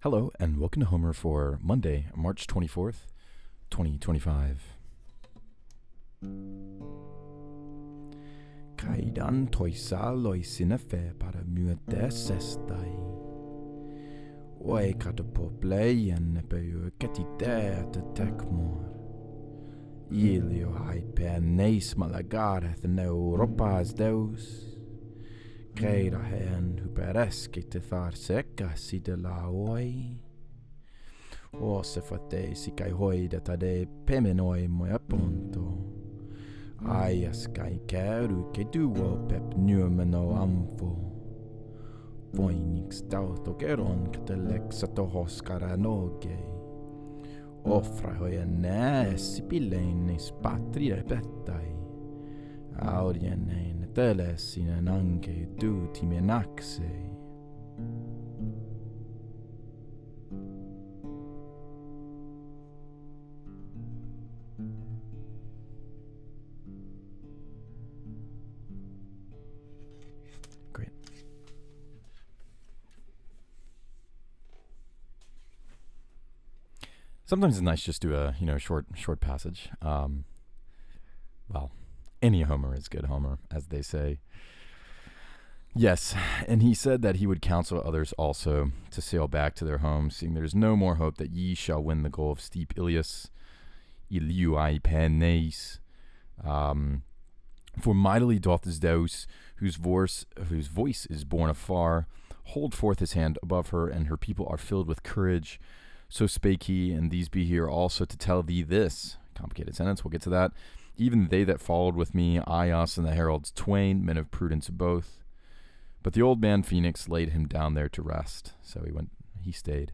Hello, and welcome to Homer for Monday, March 24th, 2025. Kaidan toisa loisina fe para muete sestai. Oi katapoplayan peu katite at tekmor. Ilio hai peneis malagareth no Europas deus. Keira hen hupereske te thar seca si de la oi. O se fate si kai hoida tade pemenoi moi appunto. Aias kai keru ke duo pep numeno amfo. Phoenix tauto keron katelek sato hoskara noge. Offra hoia näs pilenis patria petai. Aurien teles in an anche du timenaxe. Great. Sometimes it's nice just to do a short passage. Well, any Homer is good Homer, as they say. Yes, and he said that he would counsel others also to sail back to their homes, seeing there is no more hope that ye shall win the goal of steep Ilias, Iliui peneis. For mightily doth Zeus, whose voice is borne afar, hold forth his hand above her, and her people are filled with courage. So spake he, and these be here also to tell thee this. Complicated sentence, we'll get to that. Even they that followed with me, Aias and the heralds twain, men of prudence both. But the old man Phoenix laid him down there to rest. So he stayed.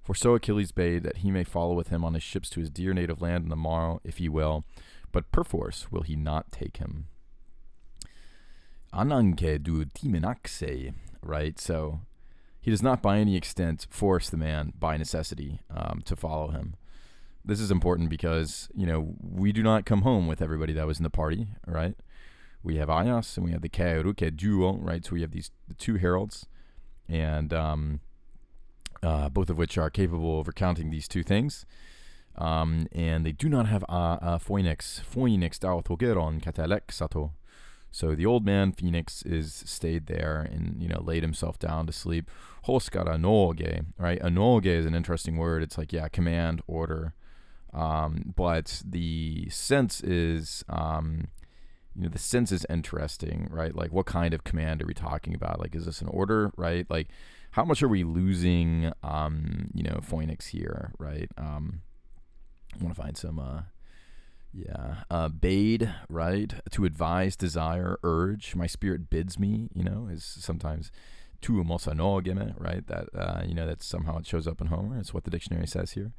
For so Achilles bade that he may follow with him on his ships to his dear native land in the morrow, if he will, but perforce will he not take him. Ananke du timenaxe, right? So he does not by any extent force the man by necessity to follow him. This is important because, we do not come home with everybody that was in the party, right? We have Aias and we have the Keuruke duo, right? So we have the two heralds, and both of which are capable of recounting these two things. And they do not have Phoenix Dautogeron Katelek Sato. So the old man Phoenix is stayed there and, laid himself down to sleep. Hoskara noge, right? Anoge is an interesting word. It's like, command, order. But the sense is, the sense is interesting, right? Like, what kind of command are we talking about? Like, is this an order, right? Like, how much are we losing, Phoenix here, right? I want to find some, bade, right? To advise, desire, urge. My spirit bids me, is sometimes tu mosanogeme, right? That, that's somehow it shows up in Homer. It's what the dictionary says here.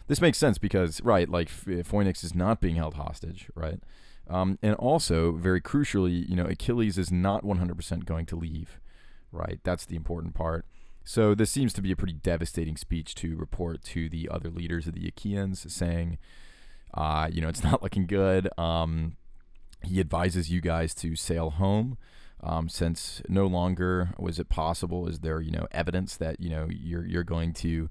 This makes sense because, right, like Phoenix is not being held hostage, right? And also, very crucially, Achilles is not 100% going to leave, right? That's the important part. So this seems to be a pretty devastating speech to report to the other leaders of the Achaeans, saying, it's not looking good. He advises you guys to sail home, since no longer is it possible. Is there, evidence that, you're going to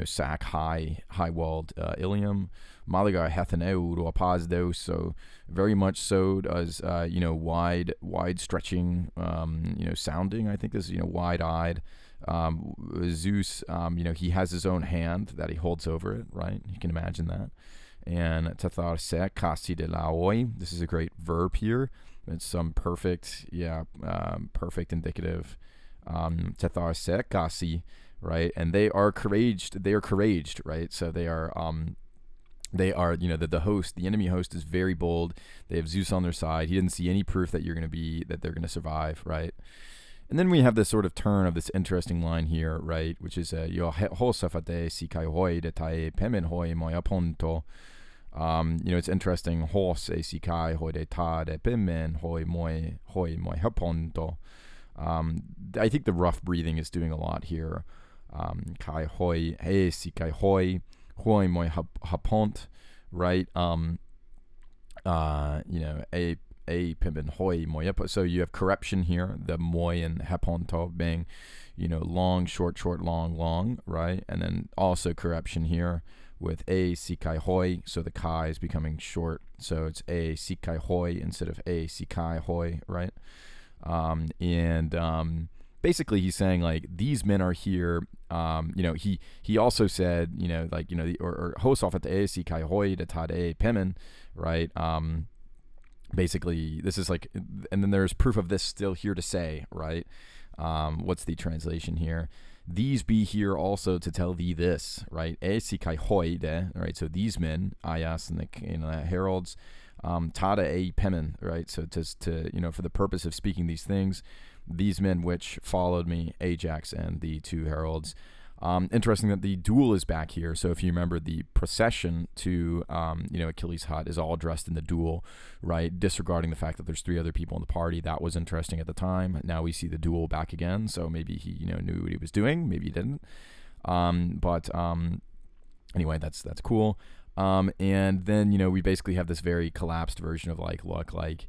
sack high-walled Ilium. Maligar hethaneu ruapaz, so very much so does, wide-stretching, sounding, I think this is, wide-eyed. Zeus, he has his own hand that he holds over it, right? You can imagine that. And tathar se kasi de laoi, this is a great verb here. It's some perfect indicative. Tathar se kasi, right? And they are couraged, right? So they are, the host, the enemy host is very bold. They have Zeus on their side. He didn't see any proof that they're going to survive, right? And then we have this sort of turn of this interesting line here, right? Which is, yo hosafate si kai hoi de tai pemen hoi moi aponto. It's interesting. Hos e si kai hoi de ta de pemen hoi moi haponto. I think the rough breathing is doing a lot here. Kai hoi he si kai hoi moi hapont, right? A a pimen hoi moyepo. So you have corruption here, the moi and heponto being, long, short, short, long, long, right? And then also corruption here with a sikai hoi. So the kai is becoming short. So it's a sikai hoi instead of a sikai hoi, right? Basically he's saying like these men are here. He also said, or Hosov at the ASC Kai Hoi de Tade Pemen, right? Basically this is like, and then there's proof of this still here to say, right? What's the translation here? These be here also to tell thee this, right? ASC Kai Hoi de, right? So these men, Ayas and the heralds, Tada a Pemen, right? So to for the purpose of speaking these things, these men which followed me, Ajax and the two heralds. Interesting that the duel is back here. So if you remember, the procession to Achilles' hut is all dressed in the duel, right? Disregarding the fact that there's 3 other people in the party. That was interesting at the time. Now we see the duel back again. So maybe he knew what he was doing. Maybe he didn't. Anyway, that's cool. And then we basically have this very collapsed version of like, look, like,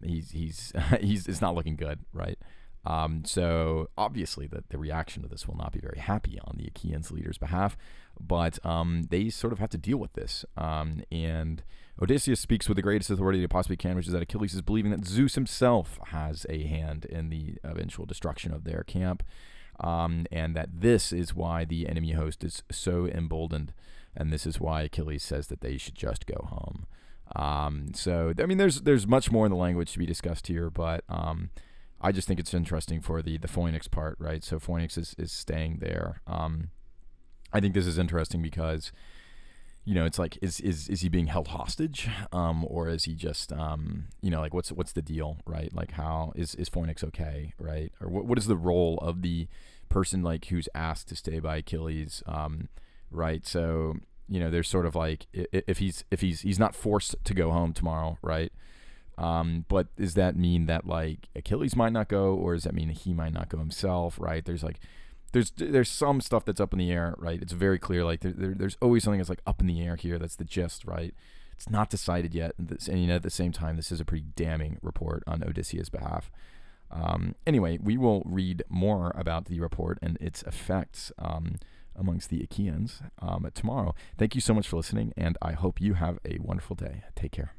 he's it's not looking good, right? So obviously the reaction to this will not be very happy on the Achaeans leaders' behalf, but they sort of have to deal with this. And Odysseus speaks with the greatest authority he possibly can, which is that Achilles is believing that Zeus himself has a hand in the eventual destruction of their camp, and that this is why the enemy host is so emboldened, and this is why Achilles says that they should just go home. So I mean, there's much more in the language to be discussed here, but I just think it's interesting for the Phoenix part, right? So Phoenix is staying there. I think this is interesting because, it's like, is he being held hostage, or is he just, like what's the deal, right? Like how is Phoenix okay, right? Or what is the role of the person like who's asked to stay by Achilles, right? So there's sort of like if he's not forced to go home tomorrow, right? But does that mean that like Achilles might not go, or does that mean he might not go himself, right? There's some stuff that's up in the air, right? It's very clear, like there's always something that's like up in the air here. That's the gist, right? It's not decided yet, and at the same time, this is a pretty damning report on Odysseus' behalf. Anyway, we will read more about the report and its effects amongst the Achaeans tomorrow. Thank you so much for listening, and I hope you have a wonderful day. Take care.